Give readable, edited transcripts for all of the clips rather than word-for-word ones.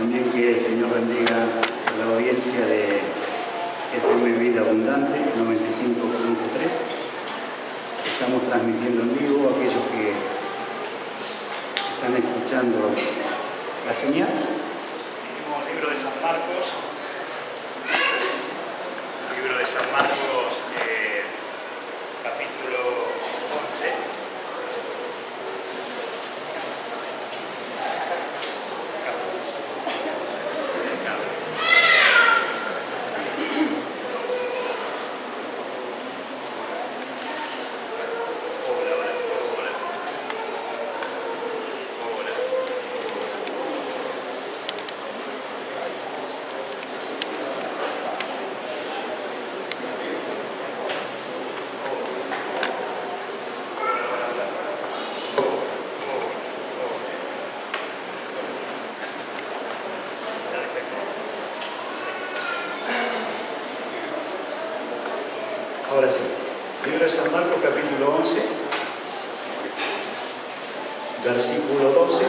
También que el Señor bendiga la audiencia de FM Vida Abundante 95.3. Estamos transmitiendo en vivo a aquellos que están escuchando la señal. Tenemos el libro de San Marcos. Libro de San Marcos, capítulo 11. Ahora sí, libro de San Marcos, capítulo 11, versículo 12.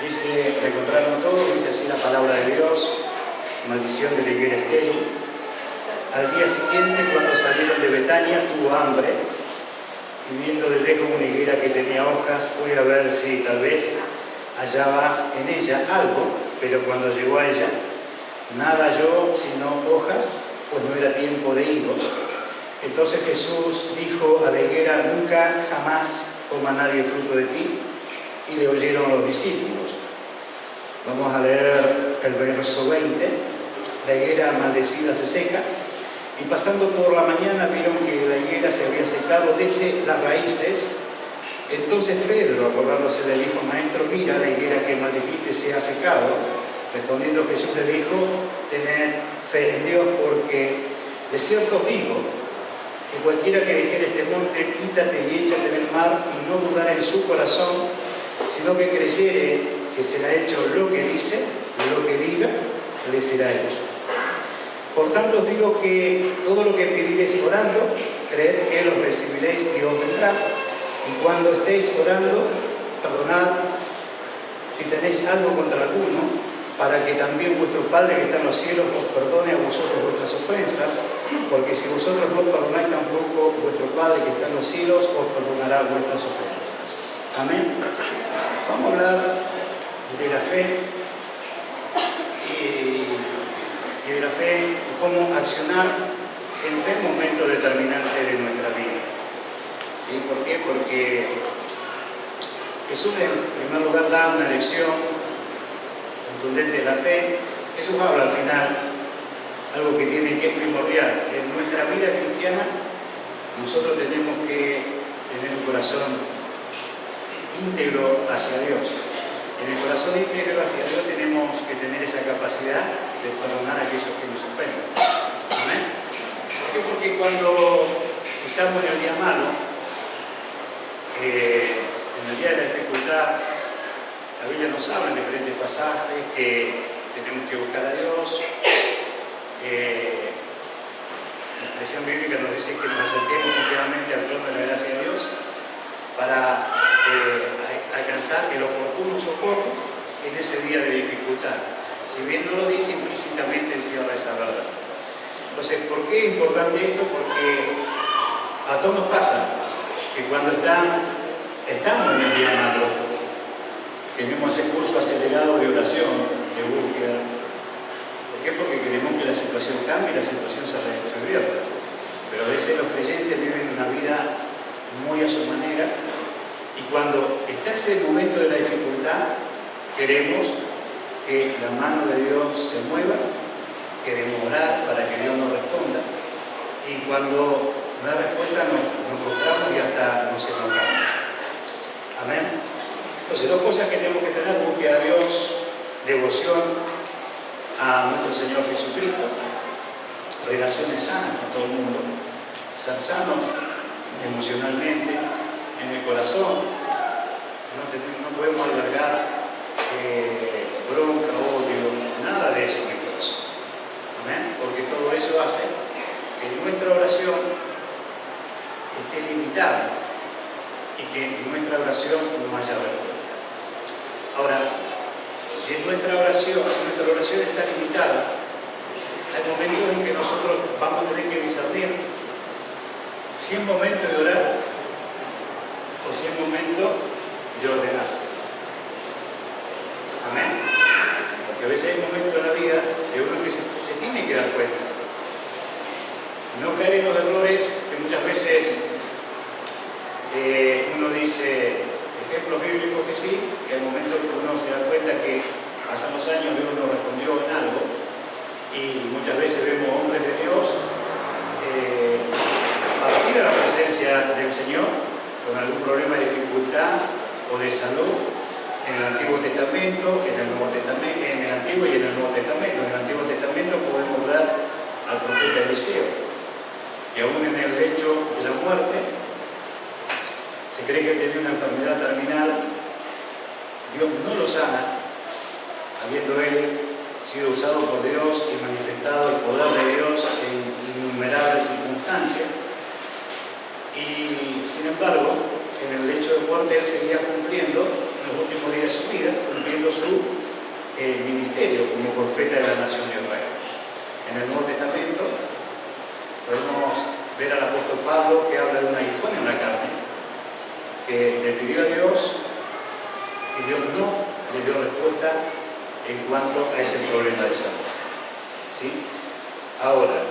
Dice, lo encontraron todos, dice así la palabra de Dios, maldición de la higuera estéril. Al día siguiente, cuando salieron de Betania, tuvo hambre. Y viendo de lejos una higuera que tenía hojas, fue a ver si tal vez hallaba en ella algo, pero cuando llegó a ella, nada halló sino hojas, pues no era tiempo de higos. Entonces Jesús dijo a la higuera, nunca jamás coma nadie fruto de ti, y le oyeron los discípulos. Vamos a leer el verso 20. La higuera maldecida se seca. Y pasando por la mañana vieron que la higuera se había secado desde las raíces. Entonces Pedro, acordándose, le dijo, Maestro, mira, la higuera que maldijiste se ha secado. Respondiendo Jesús le dijo, tened fe en Dios, porque de cierto os digo, que cualquiera que dijere este monte, quítate y échate en el mar, y no dudar en su corazón, sino que creyere que será hecho lo que dice, lo que diga, le será hecho. Por tanto os digo que todo lo que pidiereis orando, creed que lo recibiréis y os vendrá. Y cuando estéis orando, perdonad si tenéis algo contra alguno, para que también vuestro Padre que está en los cielos os perdone a vosotros vuestras ofensas, porque si vosotros no perdonáis tampoco, vuestro Padre que está en los cielos os perdonará vuestras ofensas. Amén. Vamos a hablar de la fe y de la fe y cómo accionar en fe en momentos determinantes de nuestra vida. ¿Sí? ¿Por qué? Porque Jesús en primer lugar da una lección contundente de la fe. Jesús habla al final algo que es primordial. En nuestra vida cristiana nosotros tenemos que tener un corazón íntegro hacia Dios. En el corazón íntegro hacia Dios tenemos que tener esa capacidad de perdonar a aquellos que nos ofenden. ¿Amén? ¿Por qué? Porque cuando estamos en el día malo, en el día de la dificultad, la Biblia nos habla en diferentes pasajes que tenemos que buscar a Dios. La expresión bíblica nos dice que nos acerquemos confiadamente al trono de la gracia de Dios para alcanzar el oportuno socorro en ese día de dificultad. Si bien no lo dice, implícitamente encierra esa verdad. Entonces, ¿por qué es importante esto? Porque a todos nos pasa que cuando estamos en el día malo, tenemos ese curso acelerado de oración, de búsqueda. ¿Por qué? Porque queremos que la situación cambie, la situación se revierta. Pero a veces los creyentes viven una vida muy a su manera. Y cuando está ese momento de la dificultad, queremos que la mano de Dios se mueva, queremos orar para que Dios nos responda. Y cuando no hay respuesta nos frustramos y hasta nos enojamos. Amén. Entonces, dos cosas que tenemos que tener: búsqueda a Dios, devoción a nuestro Señor Jesucristo, relaciones sanas con todo el mundo, ser sanos emocionalmente, en el corazón. No podemos albergar bronca, odio, nada de eso en el corazón. Amén. Porque todo eso hace que nuestra oración esté limitada y que en nuestra oración no haya respuesta. Ahora, si nuestra oración está limitada, hay momentos en que nosotros vamos a tener que discernir si es momento de orar o si es momento de ordenar. Amén. Porque a veces hay momentos en la vida de uno que se tiene que dar cuenta. No caer en los errores que muchas veces uno dice, ejemplos bíblicos que sí, que hay momentos en que uno se da cuenta que pasan los años, Dios no respondió en algo, y muchas veces vemos hombres de Dios partir a la presencia del Señor con algún problema de dificultad o de salud en el Antiguo Testamento, en el Nuevo Testamento, en el Antiguo y en el Nuevo Testamento. En el Antiguo Testamento podemos ver al profeta Eliseo, que aún en el lecho de la muerte, se cree que él tenía una enfermedad terminal, Dios no lo sana, habiendo él sido usado por Dios y manifestado el poder de Dios en innumerables circunstancias. Y sin embargo, en el lecho de muerte él seguía cumpliendo, en los últimos días de su vida, cumpliendo su ministerio como profeta de la nación de Israel. En el Nuevo Testamento podemos ver al apóstol Pablo que habla de un aguijón en la carne, que le pidió a Dios y Dios no le dio respuesta en cuanto a ese problema de salud. ¿Sí? Ahora,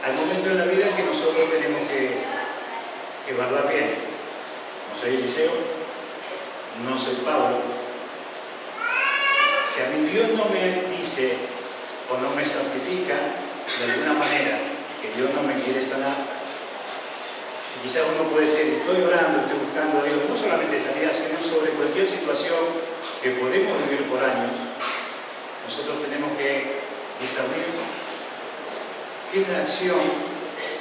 hay momentos en la vida que nosotros tenemos que evaluar bien. No soy Eliseo, no soy Pablo. Si a mí Dios no me dice o no me certifica de alguna manera que Dios no me quiere sanar, y quizás uno puede decir, estoy orando, estoy buscando a Dios, no solamente sanidad, sino sobre cualquier situación que podemos vivir por años, nosotros tenemos que discernir qué es la acción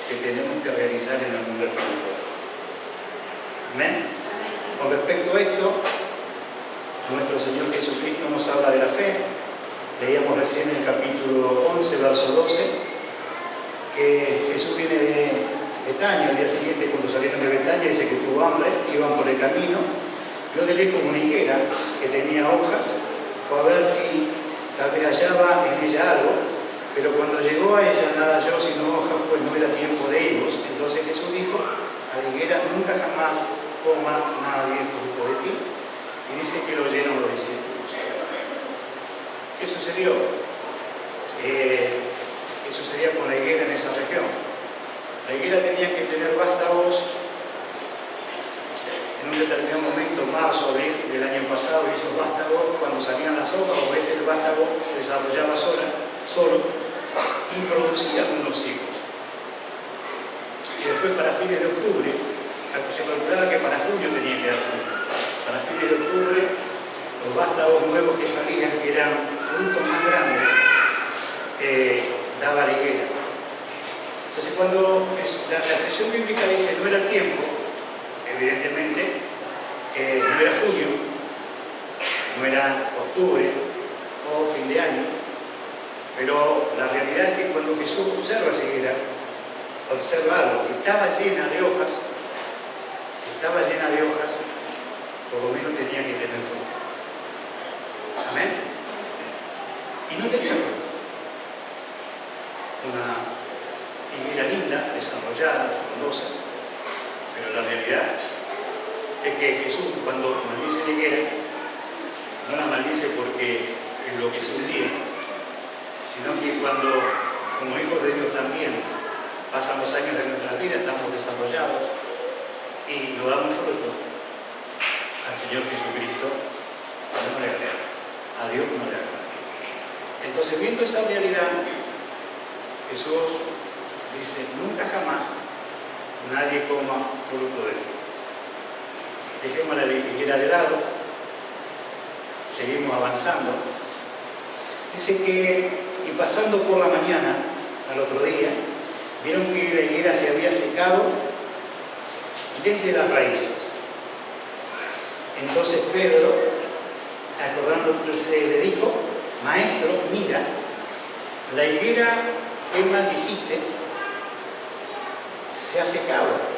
que tenemos que realizar en el mundo espiritual. Amén. Con respecto a esto, nuestro Señor Jesucristo nos habla de la fe. Leíamos recién en el capítulo 11, verso 12, que Jesús viene de Betania. Al día siguiente, cuando salieron de Betania, dice que tuvo hambre, iban por el camino, vio de lejos una higuera que tenía hojas, fue a ver si tal vez hallaba en ella algo, pero cuando llegó a ella nada halló sino hojas, pues no era tiempo de higos. Entonces Jesús dijo a la higuera, nunca jamás coma nadie fruto de ti. Y dice que lo oyeron los discípulos. ¿Qué sucedió? ¿Qué sucedía con la higuera en esa región? La higuera tenía que tener vástagos en un determinado momento, marzo, abril del año pasado, y esos vástagos, cuando salían las hojas, o veces el vástago se desarrollaba solo y producía unos higos. Y después, para fines de octubre, se calculaba que para julio tenía que dar fruto. Para fines de octubre, los vástagos nuevos que salían, que eran frutos más grandes, daba la higuera. Entonces, cuando la expresión bíblica dice no era el tiempo, evidentemente no era julio, no era octubre o fin de año, pero la realidad es que cuando Jesús observa esa higuera, observa algo, que estaba llena de hojas. Si estaba llena de hojas, por lo menos tenía que tener fruto. Amén. Y no tenía fruto. Una higuera linda, desarrollada, frondosa, pero la realidad es que Jesús, cuando maldice la higuera, no la maldice porque enloqueció un día, sino que cuando, como hijos de Dios también, pasan los años de nuestra vida, estamos desarrollados y no damos fruto, al Señor Jesucristo no le agrada, a Dios no le agrada. Entonces, viendo esa realidad, Jesús dice, nunca jamás nadie coma fruto de ti. Dejemos la higuera de lado, seguimos avanzando. Dice que, y pasando por la mañana, al otro día, vieron que la higuera se había secado desde las raíces. Entonces Pedro, acordándose, le dijo, Maestro, mira, la higuera que maldijiste se ha secado.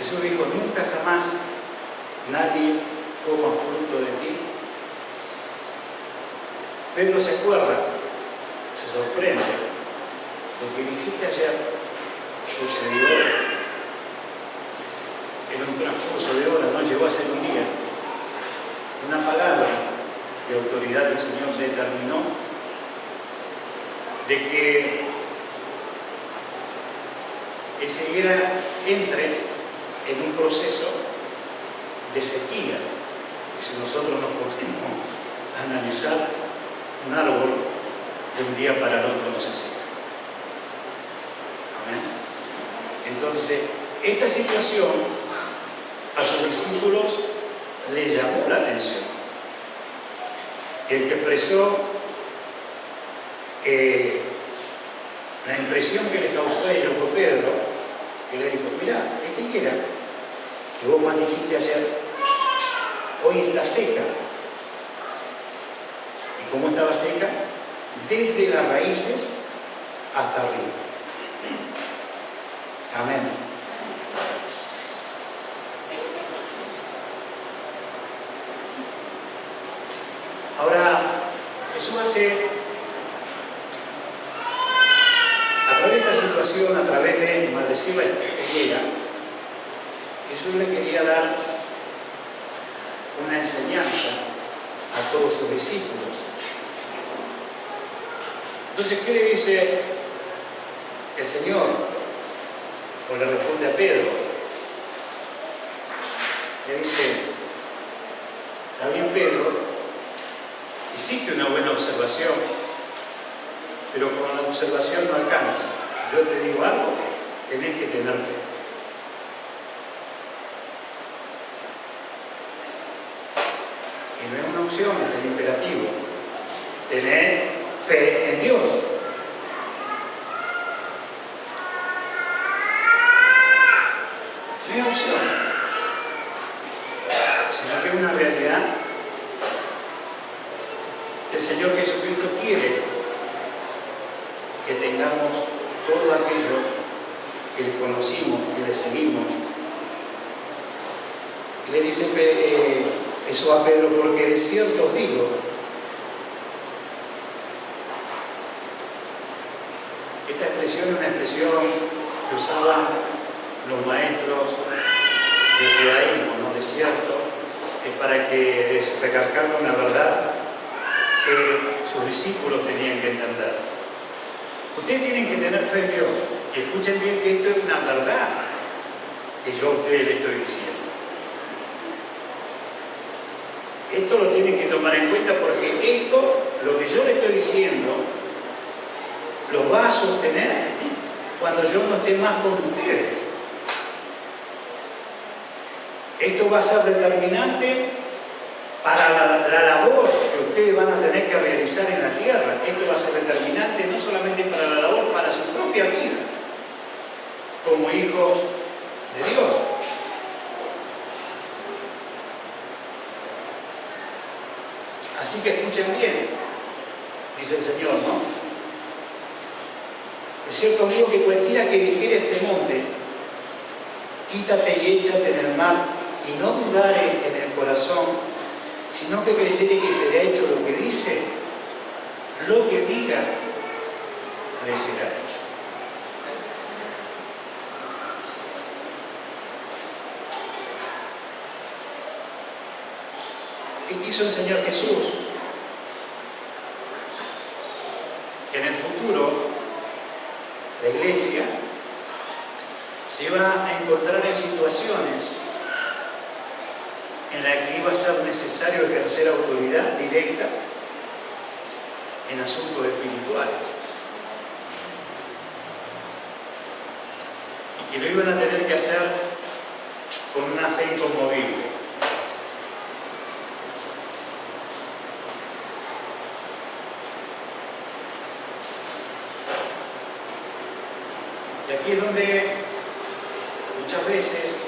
Jesús dijo, nunca jamás nadie coma fruto de ti. Pedro se acuerda, se sorprende. Lo que dijiste ayer sucedió en un transcurso de horas, no llegó a ser un día. Una palabra de autoridad del Señor determinó de que esa higuera entre en un proceso de sequía. Y si nosotros nos ponemos a analizar un árbol, de un día para el otro no se seca. Amén. Entonces, esta situación a sus discípulos les llamó la atención. El que expresó la impresión que les causó a ellos fue Pedro, que le dijo, mirá, esta higuera que vos maldijiste ayer, hoy está seca. ¿Y cómo estaba seca? Desde las raíces hasta arriba. Amén. Ahora, Jesús hace, a través de esta situación, a través de maldecir la higuera, Jesús le quería dar una enseñanza a todos sus discípulos. Entonces, ¿qué le dice el Señor? O le responde a Pedro. Le dice, está bien, Pedro, hiciste una buena observación, pero con la observación no alcanza. Yo te digo algo, tenés que tener fe. Y no es una opción, es el imperativo. Tener fe en Dios. No es opción, sino que es una realidad. El Señor Jesucristo quiere que tengamos todos aquellos que le conocimos, que le seguimos. Y le dice Jesús a Pedro, porque de cierto os digo, esta expresión es una expresión que usaban los maestros del judaísmo, ¿no? De cierto, es para que recalcar una verdad que sus discípulos tenían que entender. Ustedes tienen que tener fe en Dios. Y escuchen bien que esto es una verdad que yo a ustedes les estoy diciendo. Esto lo tienen que tomar en cuenta porque esto, lo que yo les estoy diciendo, los va a sostener cuando yo no esté más con ustedes. Esto va a ser determinante para la labor que ustedes van a tener que realizar en la tierra. Esto va a ser determinante no solamente para la labor, para su propia vida, como hijos de Dios. Así que escuchen bien, dice el Señor, ¿no? De cierto digo que cualquiera que dijere a este monte, quítate y échate en el mar, y no dudare en el corazón, sino que creyere que será hecho lo que dice, lo que diga, le será hecho. ¿Qué quiso enseñar Jesús? Que en el futuro la iglesia se iba a encontrar en situaciones en las que iba a ser necesario ejercer autoridad directa en asuntos espirituales. Y que lo iban a tener que hacer con una fe inconmovible. Y aquí es donde muchas veces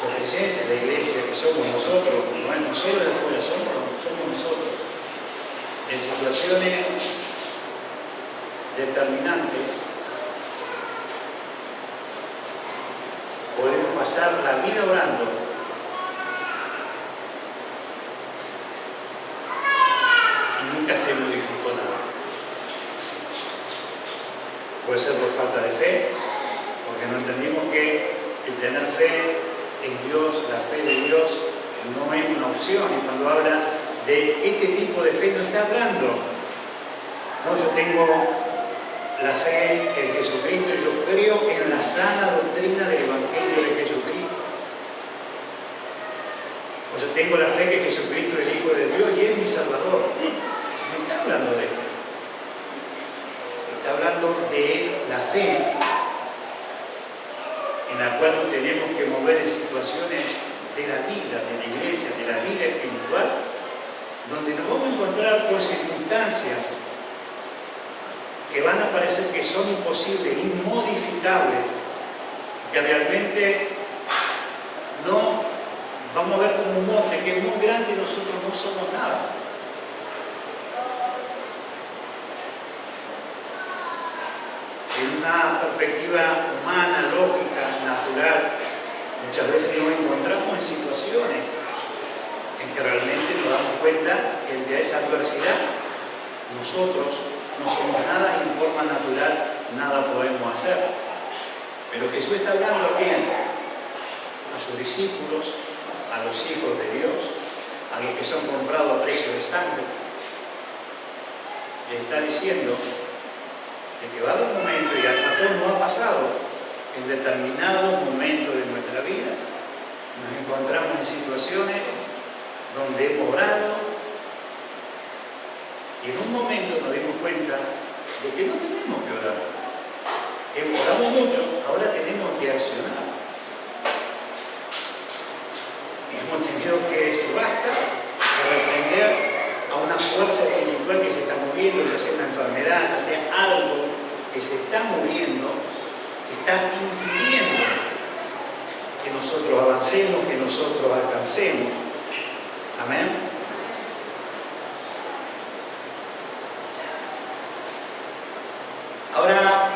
los creyentes, la iglesia, que somos nosotros, no es nosotros de afuera, somos nosotros, en situaciones determinantes, pasar la vida orando y nunca se modificó nada. Puede ser por falta de fe, porque no entendimos que el tener fe en Dios, la fe de Dios, no es una opción. Y cuando habla de este tipo de fe, no está hablando, no, yo tengo la fe en Jesucristo, yo creo en la sana doctrina del Evangelio de Jesucristo. O yo tengo la fe que Jesucristo es el Hijo de Dios y es mi Salvador. No está hablando de esto. Está hablando de la fe en la cual nos tenemos que mover en situaciones de la vida, de la iglesia, de la vida espiritual, donde nos vamos a encontrar con circunstancias que van a parecer que son imposibles, inmodificables, que realmente no vamos a ver como un monte que es muy grande y nosotros no somos nada. En una perspectiva humana, lógica, natural, muchas veces nos encontramos en situaciones en que realmente nos damos cuenta que ante esa adversidad nosotros no somos nada y en forma natural nada podemos hacer. Pero Jesús está hablando a quién? A sus discípulos, a los hijos de Dios, a los que son comprados a precio de sangre. Le está diciendo de que va a haber un momento, y a todos nos ha pasado, en determinados momentos de nuestra vida, nos encontramos en situaciones donde hemos orado y en un momento nos dimos cuenta de que no tenemos que orar. Oramos mucho, ahora tenemos que accionar. Y hemos tenido que decir basta de reprender a una fuerza espiritual que se está moviendo, ya sea una enfermedad, ya sea algo que se está moviendo, que está impidiendo que nosotros avancemos, que nosotros alcancemos. Amén. Ahora,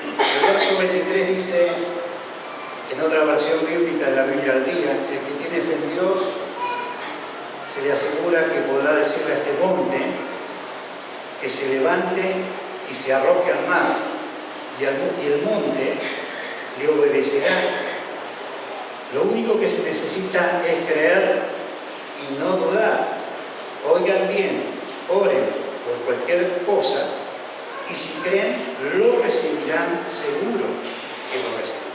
el verso 23 dice, en otra versión bíblica de la Biblia al día, el que tiene fe en Dios se le asegura que podrá decirle a este monte que se levante y se arroje al mar, y el monte le obedecerá. Lo único que se necesita es creer y no dudar. Oigan bien, oren por cualquier cosa, y si creen, lo recibirán, seguro que lo recibirán.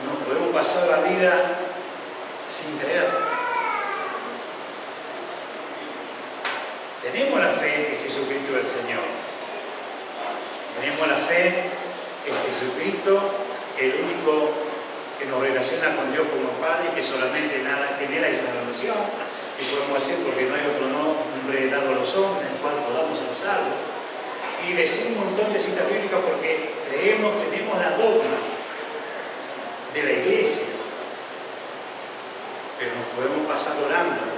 No podemos pasar la vida sin creer. Tenemos la fe en que Jesucristo es el Señor. Tenemos la fe en Jesucristo, el único que nos relaciona con Dios como Padre, que solamente en Él hay salvación. Y podemos decir, porque no hay otro nombre dado a los hombres en el cual podamos ser salvos. Y decir un montón de citas bíblicas porque creemos, tenemos la dogma de la iglesia. Pero nos podemos pasar orando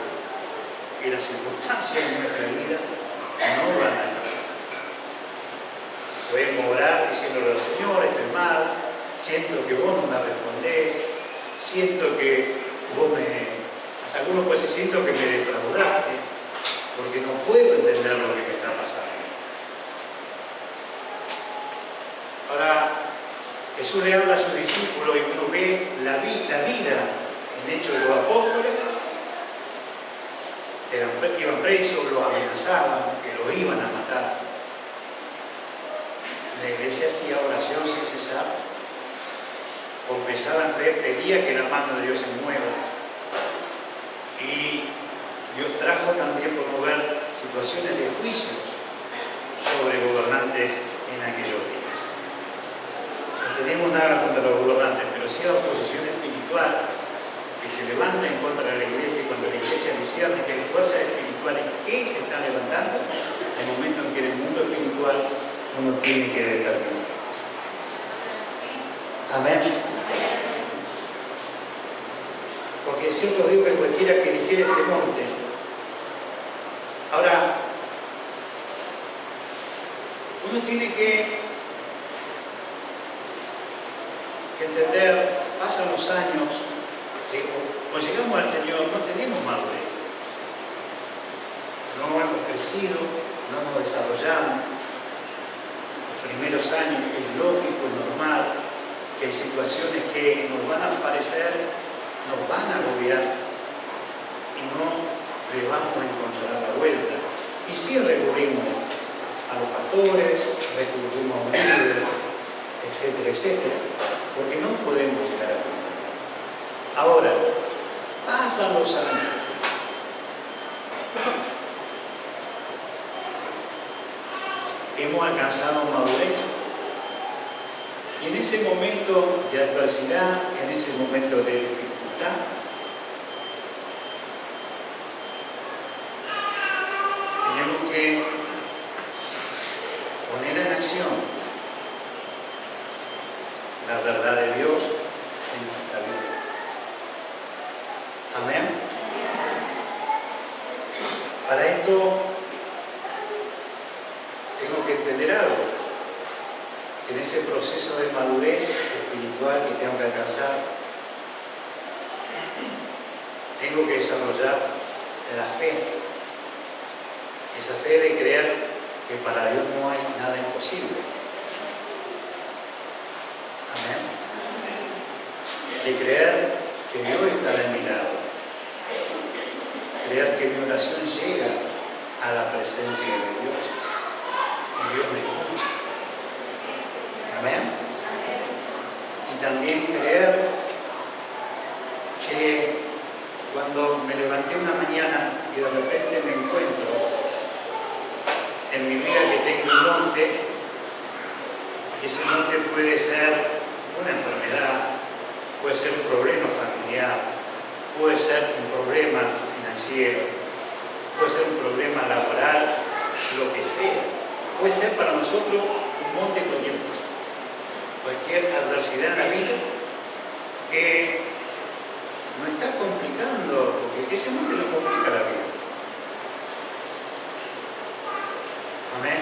y las circunstancias de nuestra vida no van a cambiar. Podemos orar diciéndole al Señor, estoy mal, siento que vos no me respondés, siento que vos algunos pueden decir, siento que me defraudaste, porque no puedo entender lo que me está pasando. Ahora, Jesús le habla a sus discípulos y uno ve la vida en Hechos de los Apóstoles. Iban presos, los amenazaban, que los iban a matar. La iglesia hacía oración sin cesar, confesaba en fe, pedía que la mano de Dios se mueva. Y Dios trajo también promover situaciones de juicios sobre gobernantes en aquellos días. No tenemos nada contra los gobernantes, pero sí la oposición espiritual que se levanta en contra de la iglesia, y cuando la iglesia discierne que hay fuerzas espirituales que se están levantando, hay momentos en que en el mundo espiritual uno tiene que determinar. Amén. Porque es cierto, digo, que cualquiera que dijera este monte. Ahora, uno tiene que entender, pasan los años, ¿sí? Cuando llegamos al Señor no tenemos madurez, no hemos crecido, no nos desarrollamos. Los primeros años es lógico, es normal, que hay situaciones que nos van a parecer, nos van a agobiar y no le vamos a encontrar la vuelta. Y sí recurrimos a los pastores, recurrimos a un líder, etcétera, etcétera, porque no podemos llegar a comprender. Ahora, pasan los años. Hemos alcanzado madurez. Y en ese momento de adversidad, en ese momento de dificultad, tenemos que poner en acción la verdad de Dios en nuestra vida. Amén. Para esto tengo que entender algo, que en ese proceso de madurez espiritual que tengo que alcanzar, tengo que desarrollar la fe, esa fe de creer que para Dios no hay nada imposible. Amén. De creer que Dios está de mi lado, creer que mi oración llega a la presencia de Dios y Dios me escucha. Amén. Y también creer que cuando me levanté una mañana y de repente me encuentro en mi vida que tengo un monte, y ese monte puede ser una enfermedad, puede ser un problema familiar, puede ser un problema financiero, puede ser un problema laboral, lo que sea. Puede ser para nosotros un monte cualquier cosa, cualquier adversidad en la vida que nos está complicando, porque ese monte nos complica la vida. Amén.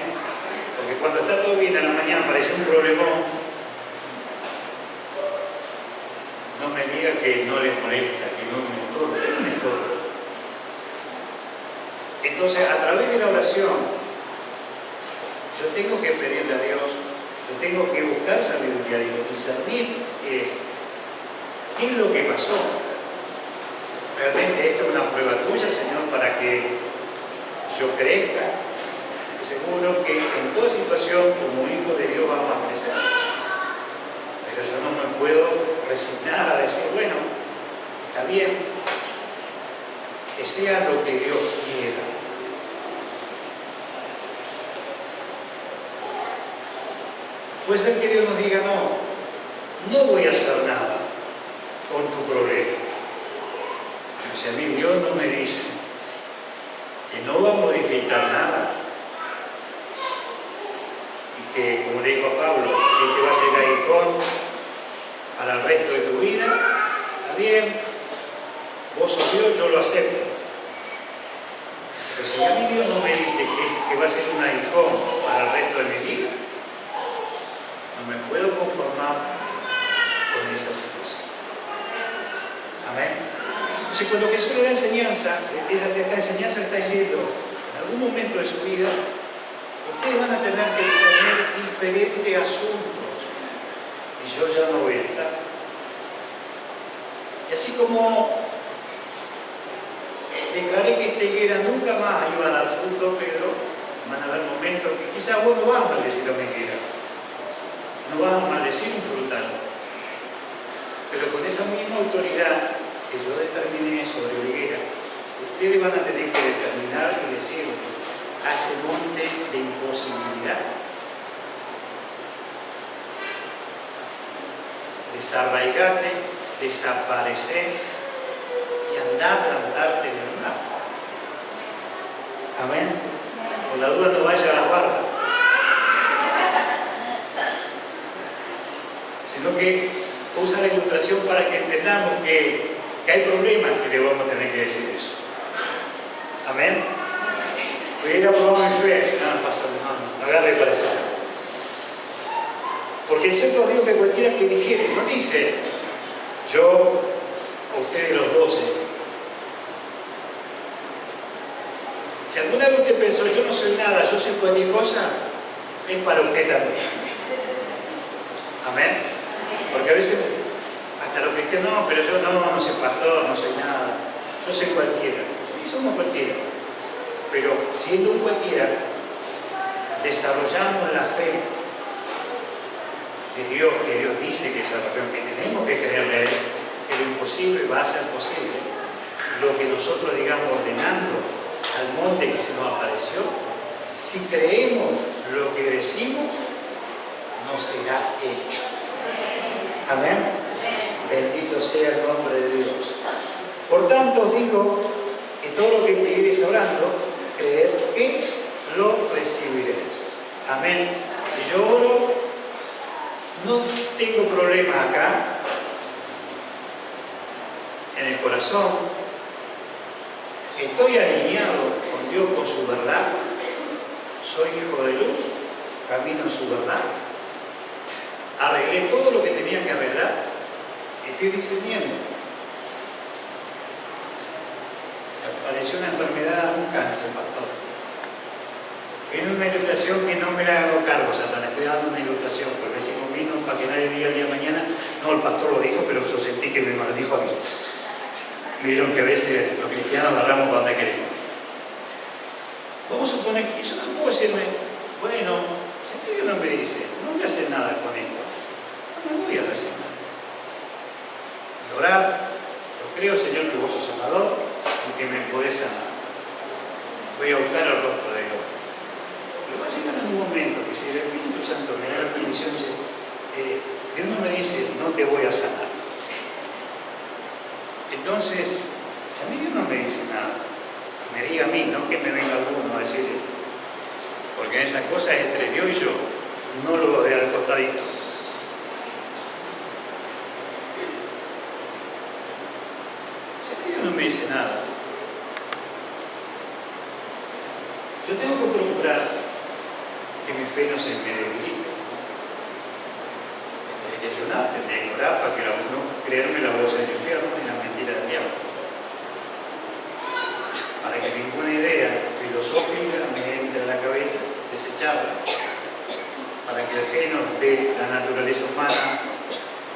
Porque cuando está todo bien en la mañana parece un problemón, no me diga que no les molesta, que no es un estorbo, es un estorbo. Entonces, a través de la oración, yo tengo que pedirle a Dios, yo tengo que buscar sabiduría de Dios, discernir qué es lo que pasó. Realmente esto es una prueba tuya, Señor, para que yo crezca. Seguro que en toda situación, como hijo de Dios, vamos a crecer. Pero yo no me puedo resignar a decir, bueno, está bien, que sea lo que Dios quiera. Puede ser que Dios nos diga, no voy a hacer nada con tu problema. Pero si a mí Dios no me dice que no va a modificar nada, y que, como le dijo a Pablo, que te va a ser aguijón para el resto de tu vida, está bien, vos sos Dios, yo lo acepto. Pero si a mí Dios no me dice que va a ser un aguijón para el resto de mi vida, no me puedo conformar con esa situación. Amén. Entonces, cuando Jesús le da enseñanza, esta enseñanza está diciendo, en algún momento de su vida, ustedes van a tener que discernir diferentes asuntos y yo ya no voy a estar. Y así como declaré que esta higuera nunca más iba a dar fruto, Pedro, van a haber momentos que quizás vos no vas a maldecir a una higuera, no vas a maldecir un frutal, pero con esa misma autoridad que yo determiné sobre la higuera, ustedes van a tener que determinar y decir a ese monte de imposibilidad, desarraigate, desaparecer y andar a plantarte en el mar. Amén. Por la duda no vaya a la barra, sino que usa la ilustración para que entendamos que hay problemas que le vamos a tener que decir eso. Amén. Voy a ir a probar mi fe. No pasa nada, agarre para allá. Porque Porque el cierto os digo que cualquiera que dijere, no dice yo a ustedes los 12. Si alguna vez usted pensó, yo no soy nada, yo soy cualquier cosa, es para usted también. Amén. Porque a veces, hasta los cristianos, no, pero yo no soy pastor, no soy nada, yo soy cualquiera. Sí, somos cualquiera. Pero siendo un cualquiera, desarrollamos la fe de Dios, que Dios dice que desarrollamos, que tenemos que creerle a Él, que lo imposible va a ser posible. Lo que nosotros digamos ordenando al monte que se nos apareció, si creemos lo que decimos, no será hecho. Amén. Bendito sea el nombre de Dios. Por tanto os digo que todo lo que pidiereis orando, creed que lo recibiréis. Amén. Si yo oro, no tengo problema acá en el corazón, estoy alineado con Dios, con su verdad, soy hijo de luz, camino en su verdad, arreglé todo lo que tenía que arreglar, estoy discerniendo. Apareció una enfermedad, un cáncer, pastor. En una ilustración que no me la hago cargo, Satanás, estoy dando una ilustración, porque decimos vino para que nadie diga el día de mañana, no, el pastor lo dijo, pero yo sentí que me lo dijo a mí. Vieron que a veces los cristianos agarramos para donde queremos. Vamos a suponer que yo no puedo decirme, bueno, si Dios no me dice, no voy a hacer nada con esto, no me voy a resignar. Y orar, yo creo, Señor, que vos sos sanador y que me podés sanar. Voy a buscar el rostro de Dios. Pero básicamente en un momento que si el Espíritu Santo me da la permisión, dice, Dios no me dice, no te voy a sanar. Entonces, si a mí Dios no me dice nada, me diga a mí, no que me venga alguno a decir, porque en esas cosas entre Dios y yo, no lo voy a dejar al costadito. Si a mí Dios no me dice nada, yo tengo que procurar que mi fe no se me debilite. Tendré que ayunar, tendré que orar para que no creerme la voz del infierno y la mentira del diablo. Para que ninguna idea filosófica me entre en la cabeza, desecharla. Para que el geno de la naturaleza humana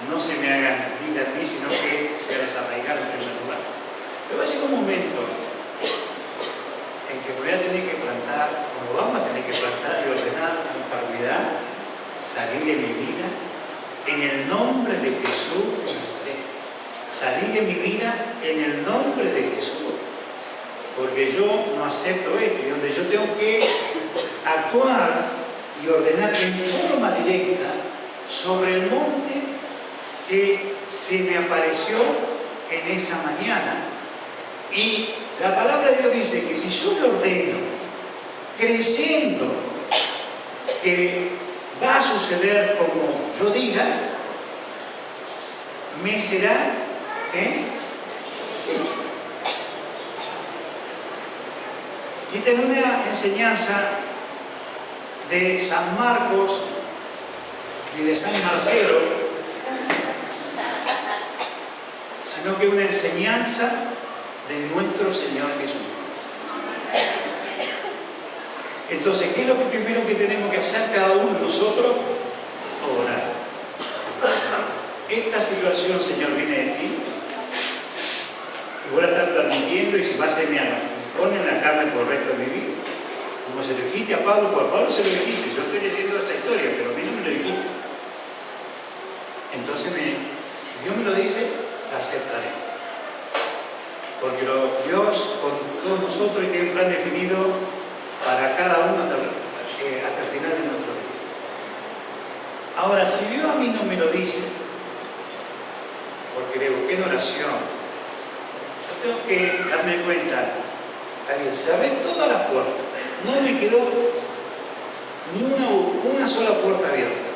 no se me haga vida en mí, sino que sea desarraigada en primer lugar. Pero va a ser un momento en que voy a tener que plantar, o nos vamos a tener que plantar y ordenar la enfermedad, salir de mi vida, en el nombre de Jesús de Nazaret. Salir de mi vida en el nombre de Jesús. Porque yo no acepto esto, y donde yo tengo que actuar y ordenar en forma directa sobre el monte que se me apareció en esa mañana. Y la palabra de Dios dice que si yo lo ordeno, creyendo que va a suceder como yo diga, me será hecho. Y esta es una enseñanza de San Marcos y de San Marcelo, sino que una enseñanza de nuestro Señor Jesucristo. Entonces, ¿qué es lo primero que tenemos que hacer cada uno de nosotros? Orar. Esta situación, Señor, viene de ti y vos la estás permitiendo, y si va a ser mi aguijón en la carne por el resto de mi vida. Como se lo dijiste a Pablo, pues a Pablo se lo dijiste, yo estoy leyendo esta historia, pero a mí no me lo dijiste. Entonces, si Dios me lo dice, la aceptaré. Porque Dios con todos nosotros tiene un plan definido para cada uno hasta el final de nuestro día. Ahora, si Dios a mí no me lo dice, porque le busqué en oración, yo tengo que darme cuenta, está bien, cerré todas las puertas, no me quedó ni una sola puerta abierta.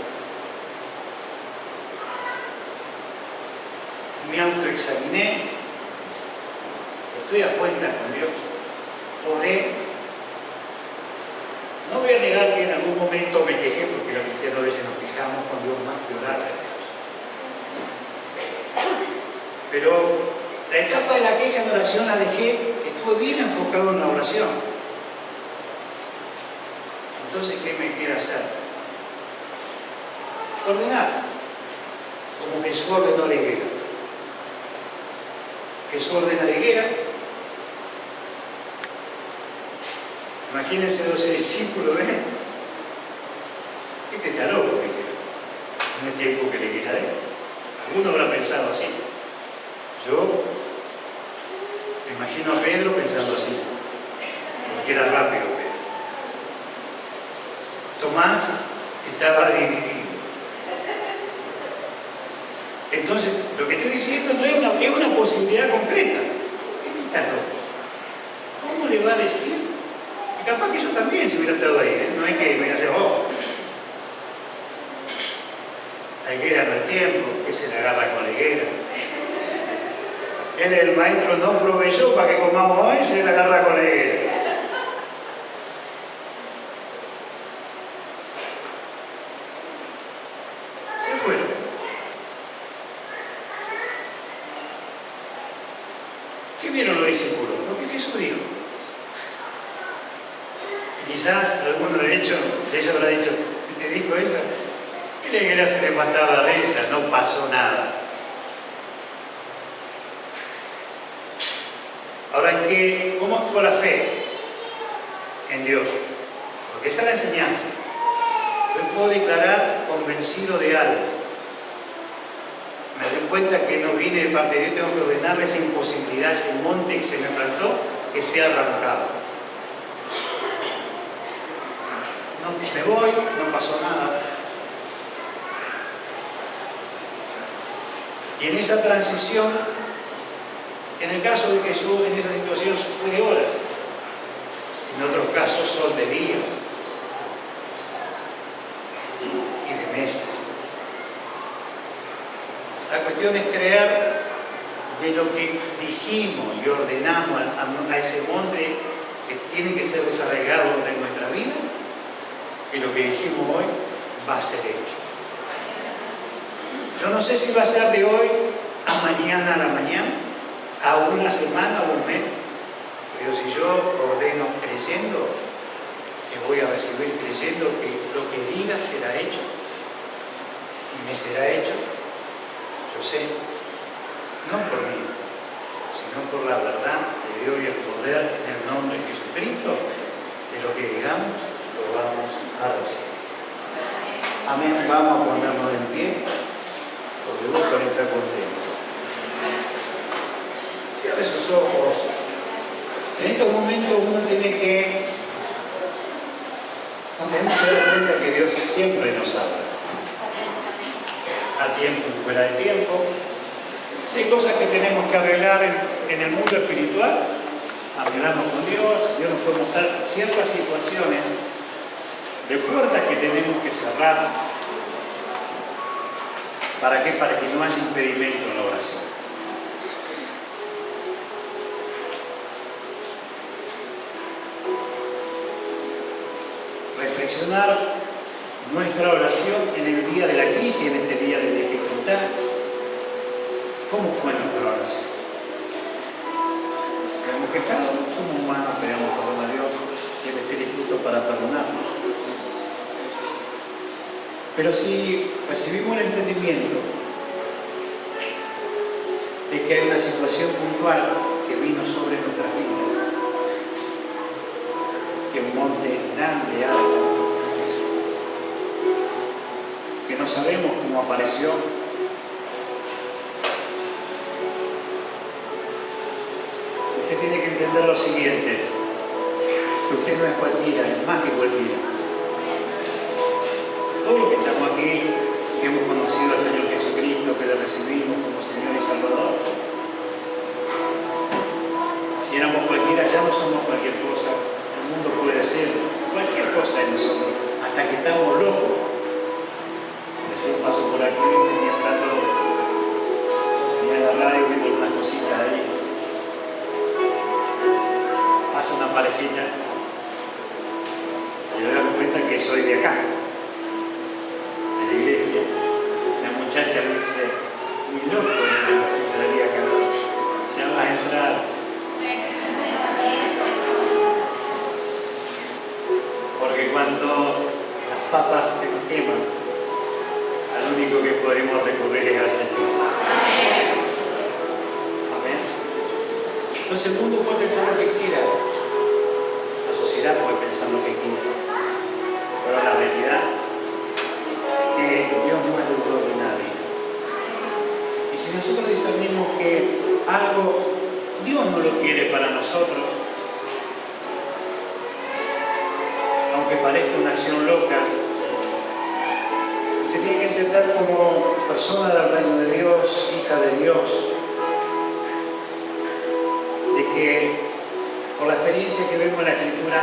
Me autoexaminé, estoy a cuenta con Dios, oré, No voy a negar que en algún momento me quejé, porque los cristianos a veces nos quejamos cuando Dios más que orar a Dios. Pero la etapa de la queja en oración la dejé, estuve bien enfocado en la oración. Entonces, ¿qué me queda hacer? Ordenar, como Jesús ordenó la higuera. Jesús ordena la higuera. Imagínense 12 discípulos, ¿ven? Este está loco, dijeron. No es tiempo que la higuera dé. Alguno habrá pensado así. Yo me imagino a Pedro pensando así, porque era rápido Pedro. Tomás estaba dividido. Entonces, lo que estoy diciendo no es una posibilidad concreta. Este está loco. ¿Cómo le va a decir? Y capaz que yo también, si hubiera estado ahí, ¿eh? No es que me hace la higuera no es tiempo, que se le agarra con la higuera. Él, el maestro, no proveyó para que comamos hoy, se le agarra con la higuera. Se fueron. ¿Qué vieron los discípulos? Lo que Jesús dijo. Y quizás alguno de ellos habrá dicho, ¿te dijo eso? Y la higuera se levantaba de risa, no pasó nada. Ahora, ¿cómo actúa la fe? En Dios. Porque esa es la enseñanza. Yo puedo declarar convencido de algo. Me doy cuenta que no vine de parte de Dios, tengo que ordenarle esa imposibilidad, ese monte que se me plantó, que sea arrancado. No, me voy, no pasó nada. Y en esa transición, en el caso de Jesús, en esa situación fue de horas. En otros casos son de días y de meses. La cuestión es creer de lo que dijimos y ordenamos a ese monte que tiene que ser desarraigado de nuestra vida, que lo que dijimos hoy va a ser hecho. Yo no sé si va a ser de hoy a mañana a la mañana, a una semana o un mes, pero si yo ordeno creyendo, que voy a recibir creyendo que lo que diga será hecho y me será hecho, yo sé, no por mí, sino por la verdad de Dios y el poder en el nombre de Jesucristo, de lo que digamos lo vamos a recibir. Amén. Vamos a ponernos en pie, porque busco estar contento. Cierre sus ojos. En estos momentos nos tenemos que dar cuenta que Dios siempre nos habla. A tiempo y fuera de tiempo. Si hay cosas que tenemos que arreglar en el mundo espiritual, arreglamos con Dios. Dios nos puede mostrar ciertas situaciones de puertas que tenemos que cerrar. ¿Para qué? Para que no haya impedimento en la oración. Reflexionar nuestra oración en el día de la crisis, en este día de dificultad. ¿Cómo fue nuestra oración? ¿Hemos quejado? Somos humanos, pedimos perdón a Dios, que Él es fiel y justo para perdonarnos. Pero si recibimos el entendimiento de que hay una situación puntual que vino sobre nuestras vidas, que un monte grande, alto, que no sabemos cómo apareció, usted tiene que entender lo siguiente, que usted no es cualquiera, es más que cualquiera. Todos los que estamos aquí, que hemos conocido al Señor Jesucristo, que le recibimos como Señor y Salvador, si éramos cualquiera, ya no somos cualquier cosa. El mundo puede decir cualquier cosa de nosotros, hasta que estamos locos. Recién paso por aquí, venía en la radio viendo algunas cositas ahí. Pasa una parejita, se dan papas se nos queman, al único que podemos recurrir es al Señor. Amén. Entonces el mundo puede pensar lo que quiera, la sociedad puede pensar lo que quiera, pero la realidad es que Dios no es deudor de nadie. Y si nosotros discernimos que algo Dios no lo quiere para nosotros, aunque parezca una acción loca, usted tiene que entender como persona del reino de Dios, hija de Dios, de que por la experiencia que vemos en la Escritura,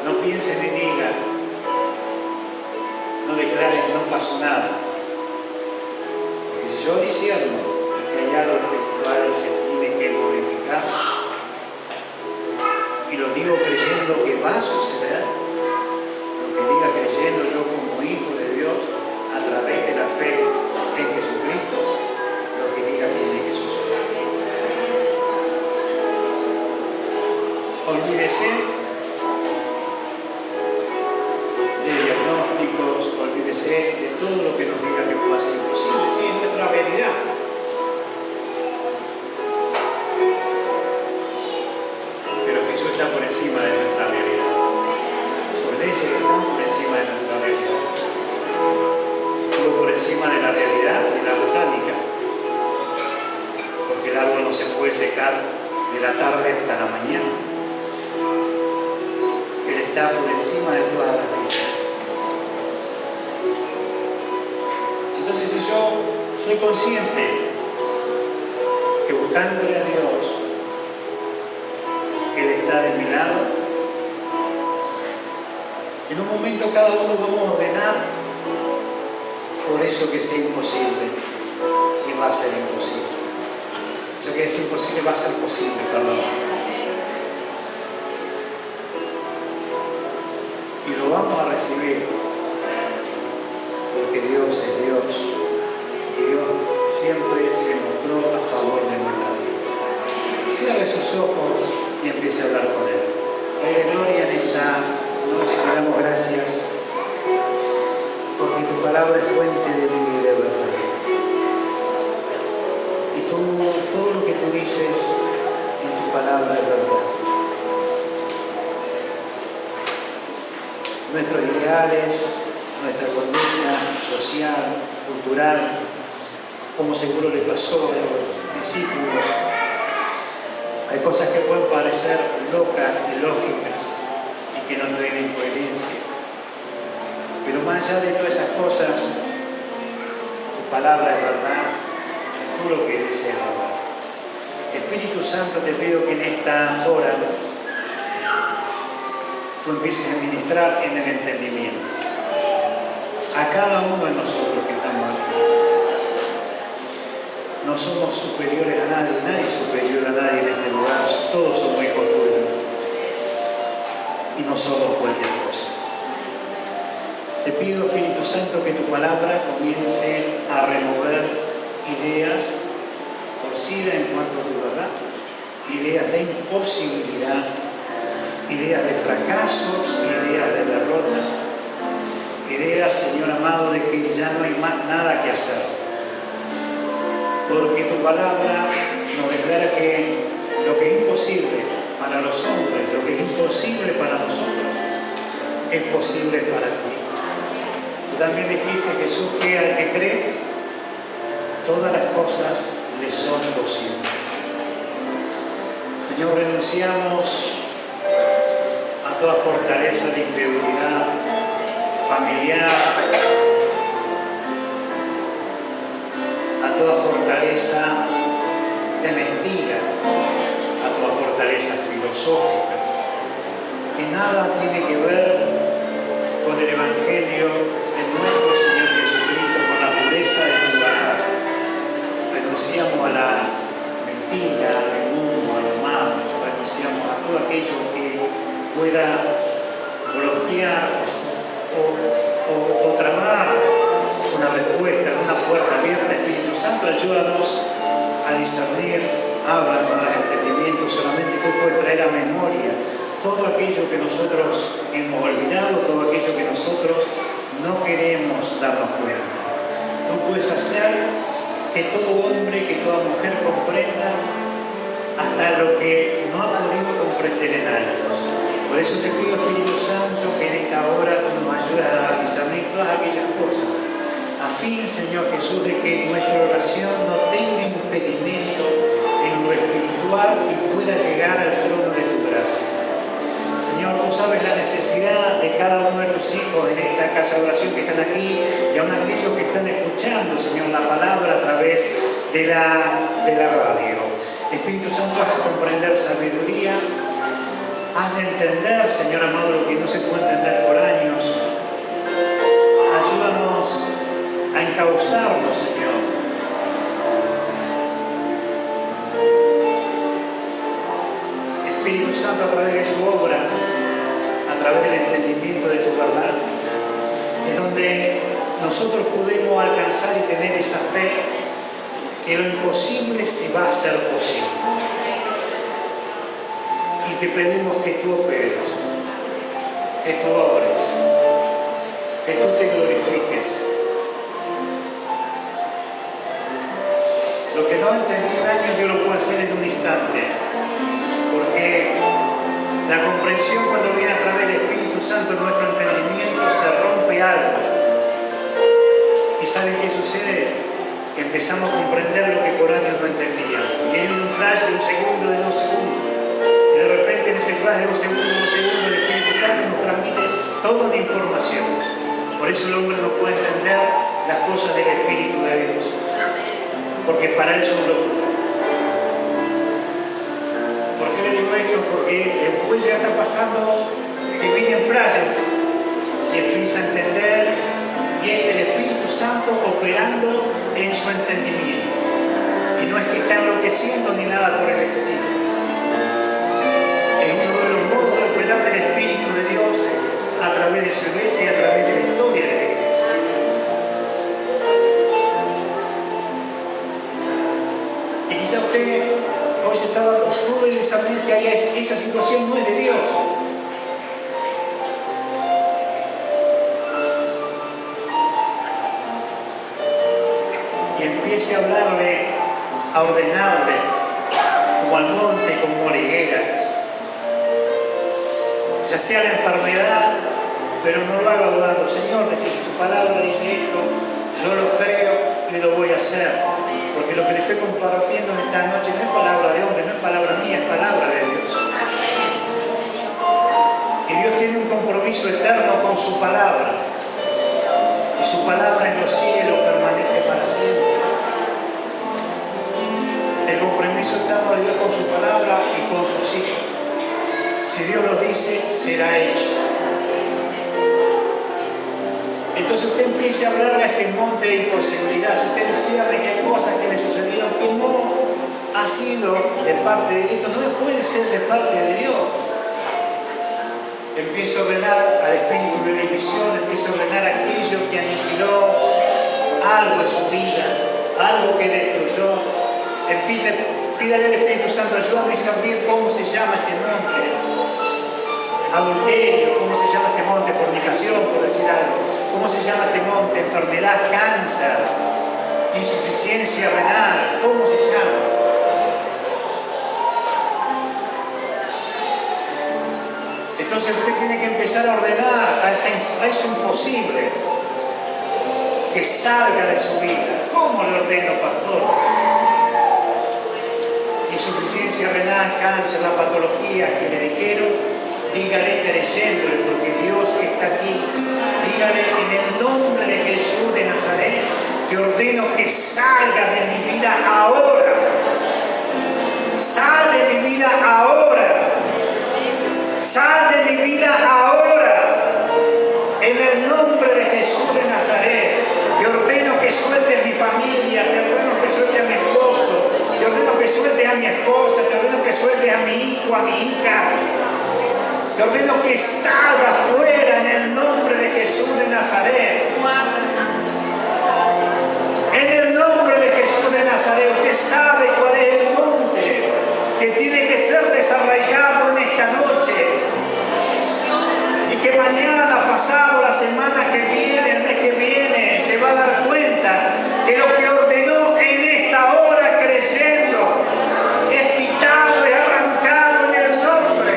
no piensen ni digan, no declaren que no pasó nada. Porque si yo discierno que hay algo espiritual y se tiene que modificar, y lo digo creyendo que va a suceder, lo que diga creyendo yo como hijo de Dios, a través de la fe en Jesucristo, lo que diga tiene que suceder. Olvídese de diagnósticos, olvídese de todo lo que nos diga que pueda ser imposible. Sí, es nuestra realidad. Pero Jesús está por encima de nuestra realidad. Sus leyes están por encima de nuestra realidad. Estuvo por encima de la realidad de la botánica. Porque el árbol no se puede secar de la tarde hasta la mañana. Él está por encima de todas las leyes. Entonces, si yo soy consciente que buscándole a Dios, Él está de mi lado, en un momento cada uno vamos a ordenar por eso que sea imposible, y va a ser imposible. Eso que es imposible va a ser posible, perdón. Y lo vamos a recibir porque Dios es Dios y Dios siempre se mostró a favor de nuestra vida. Cierre sus ojos y empiece a hablar con Él. Rey de gloria, en esta noche te damos gracias porque tu palabra es fuente de vida y de verdad. Y todo lo que tú dices en tu palabra es verdad. Nuestros ideales, nuestra conducta social, cultural, como seguro le pasó a los discípulos, hay cosas que pueden parecer locas, ilógicas y que no tienen coherencia. Pero más allá de todas esas cosas, tu palabra es verdad, tú lo que dices es verdad. Espíritu Santo, te pido que en esta hora tú empieces a ministrar en el entendimiento a cada uno de nosotros que estamos aquí. No somos superiores a nadie, nadie es superior a nadie en este lugar, todos somos hijos tuyos y no somos cualquier cosa. Te pido, Espíritu Santo, que tu palabra comience a remover ideas torcidas en cuanto a tu verdad, ideas de imposibilidad, ideas de fracasos, ideas de derrotas, ideas, Señor amado, de que ya no hay más nada que hacer. Porque tu palabra nos declara que lo que es imposible para los hombres, lo que es imposible para nosotros, es posible para ti. Tú también dijiste, Jesús, que al que cree, todas las cosas le son posibles. Señor, renunciamos a toda fortaleza de incredulidad familiar, a toda fortaleza de mentira, a toda fortaleza filosófica, que nada tiene que ver con el Evangelio de nuestro Señor Jesucristo, con la pureza de tu verdad. Renunciamos a la mentira, al mundo, a lo malo, renunciamos a todo aquello que pueda bloquear o trabar una respuesta, una puerta abierta. Espíritu Santo, ayúdanos a discernir, ábranos al entendimiento. Solamente tú puedes traer a memoria todo aquello que nosotros hemos olvidado, todo aquello que nosotros no queremos darnos cuenta. Tú puedes hacer que todo hombre, que toda mujer comprenda hasta lo que no ha podido comprender en años. Por eso te pido, Espíritu Santo, que en esta hora tú nos ayudes a discernir todas aquellas cosas, a fin, Señor Jesús, de que nuestra oración no tenga impedimento en lo espiritual y pueda llegar al trono de tu gracia. Señor, tú sabes la necesidad de cada uno de tus hijos en esta casa de oración que están aquí y aún aquellos que están escuchando, Señor, la palabra a través de la radio. Espíritu Santo, haz comprender sabiduría, haz de entender, Señor amado, lo que no se puede entender por años. Ayúdanos a encauzarnos, Señor. Espíritu Santo, a través de tu obra, a través del entendimiento de tu verdad, es donde nosotros podemos alcanzar y tener esa fe que lo imposible se va a hacer posible. Y te pedimos que tú operes, que tú obres, que tú te glorifiques. Lo que no entendí en años yo lo puedo hacer en un instante, porque la comprensión cuando viene a través del Espíritu Santo en nuestro entendimiento se rompe algo. ¿Y saben qué sucede? Que empezamos a comprender lo que por años no entendíamos. Y hay un flash de un segundo, de 2 segundos. Y de repente en ese flash de un segundo, el Espíritu Santo nos transmite toda una información. Por eso el hombre no puede entender las cosas del Espíritu de Dios. Porque para él son locura. ¿Por qué le digo esto? Porque después ya está pasando que vienen flashes y empieza a entender, y es el Espíritu Santo operando en su entendimiento. Y no es que está enloqueciendo ni nada por el Espíritu. Es uno de los modos de operar del Espíritu de Dios a través de su iglesia y a través de la historia de la iglesia. Y quizá usted hoy se está dando todo el examen que haya esa situación no es de Dios. Y empiece a hablarle, a ordenarle, como al monte, como a la higuera. Ya sea la enfermedad, pero no lo haga dudando. Señor, si tu palabra dice esto, yo lo creo y lo voy a hacer. Porque lo que le estoy compartiendo en esta noche no es palabra de hombre, no es palabra mía, es palabra de Dios. Y Dios tiene un compromiso eterno con su palabra. Y su palabra en los cielos permanece para siempre. El compromiso eterno de Dios con su palabra y con sus hijos. Si Dios lo dice, será hecho. Entonces usted empiece a hablarle a ese monte de imposibilidad. Si usted cierre que hay cosas que le sucedieron que no ha sido de parte de Dios, no puede ser de parte de Dios. Empiece a ordenar al espíritu de división, empiece a ordenar aquello que aniquiló algo en su vida, algo que destruyó. Empiece, pídale al Espíritu Santo, ayúdame a discernir cómo se llama este monte. Adulterio, cómo se llama este monte, fornicación, por decir algo. ¿Cómo se llama este monte? Enfermedad, cáncer, insuficiencia renal, ¿cómo se llama? Entonces usted tiene que empezar a ordenar a eso imposible que salga de su vida. ¿Cómo le ordeno, pastor? Insuficiencia renal, cáncer, la patología que le dijeron, dígale creyéndole, porque Dios está aquí. Dígale en el nombre de Jesús de Nazaret, te ordeno que salgas de mi vida ahora. Sal de mi vida ahora. Sal de mi vida ahora. En el nombre de Jesús de Nazaret, te ordeno que sueltes mi familia, te ordeno que sueltes a mi esposo, te ordeno que sueltes a mi esposa, te ordeno que sueltes a mi hijo, a mi hija. Te ordeno que salga fuera en el nombre de Jesús de Nazaret. En el nombre de Jesús de Nazaret, usted sabe cuál es el monte que tiene que ser desarraigado en esta noche. que mañana, pasado, la semana que viene, el mes que viene, se va a dar cuenta que lo que ordenó en esta hora creyendo es quitado y arrancado en el nombre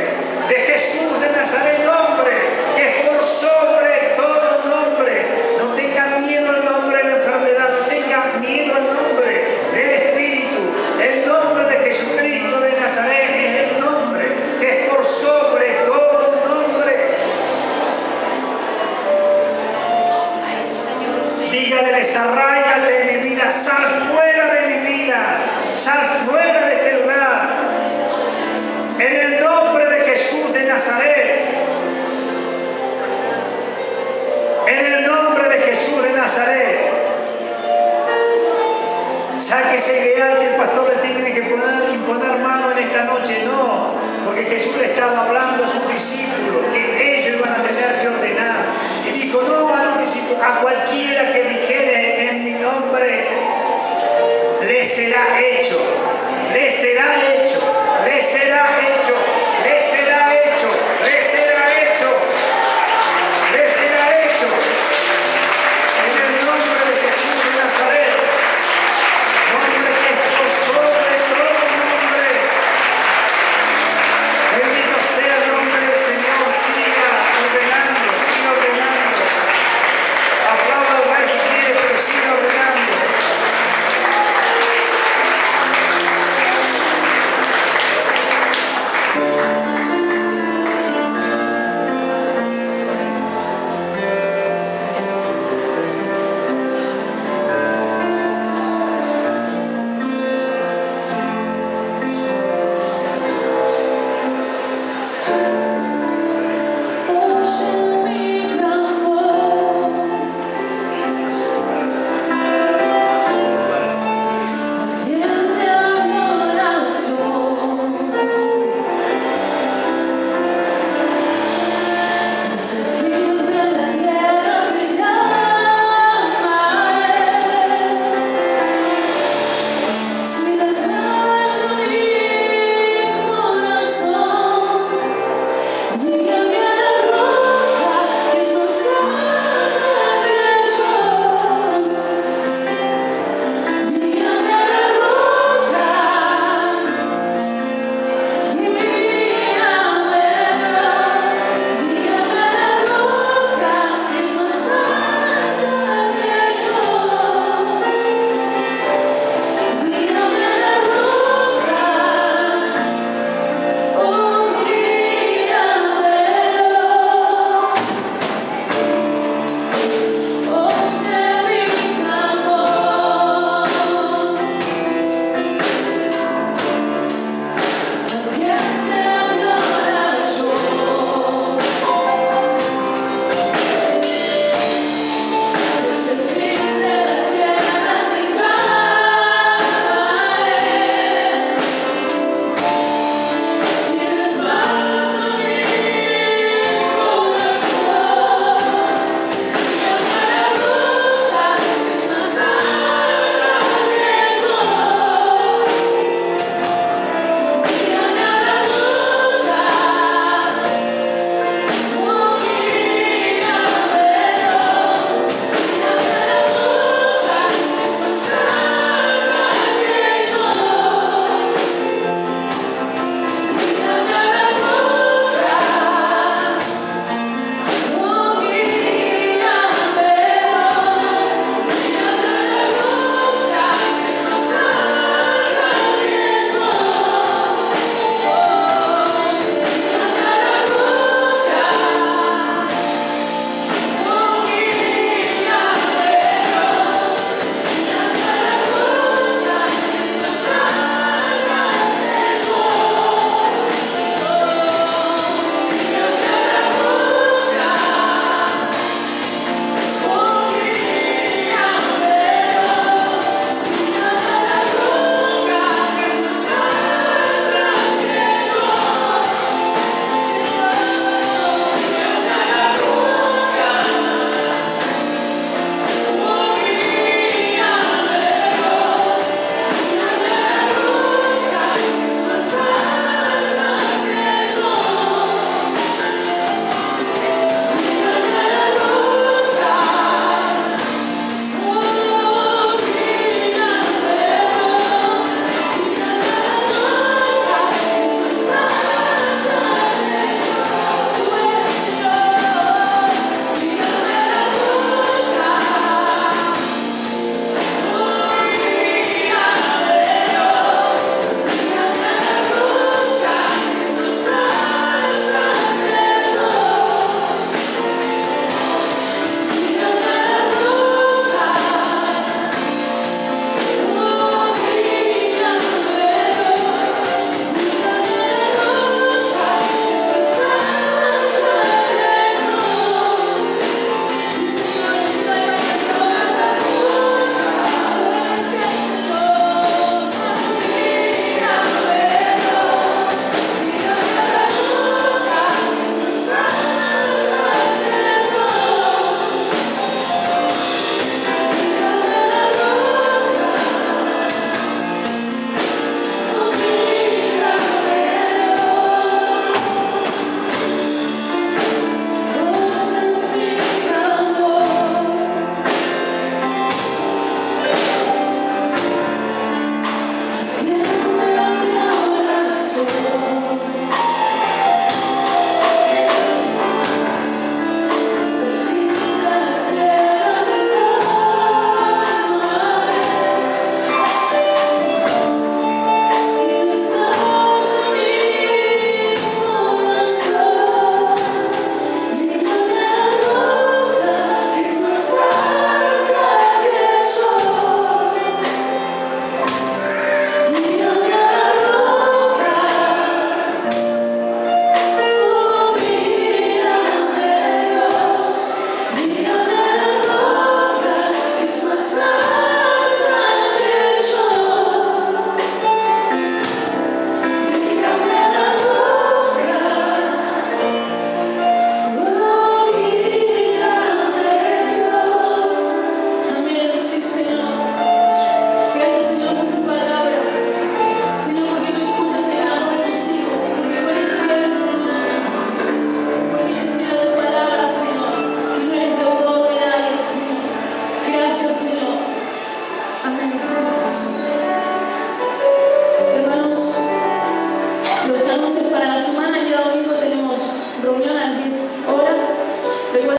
de Jesús de Nazaret, nombre que es por sobre todo nombre. No tengan miedo al nombre de la enfermedad, no tengan miedo al nombre del Espíritu. El nombre de Jesucristo de Nazaret es el nombre que es por sobre todo nombre. Dígale, desarráigate de mi vida, sal fuera de mi vida, sal fuera de este lugar. En el nombre de Jesús de Nazaret. En el nombre de Jesús de Nazaret. Sáquese ideal que el pastor le tiene que imponer mano en esta noche. No, porque Jesús le estaba hablando a sus discípulos que ellos iban a tener que ordenar. Y dijo, no a los discípulos, a cualquiera que dijere en mi nombre, le será hecho, le será hecho, le será hecho, le será hecho, le será hecho, le será hecho. En el nombre de Jesús de Nazaret, nombre que es por sobre todo nombre. Bendito sea el nombre del Señor. Siga ordenando, siga ordenando. Aplauda al Rey si quiere, pero siga ordenando. Oh,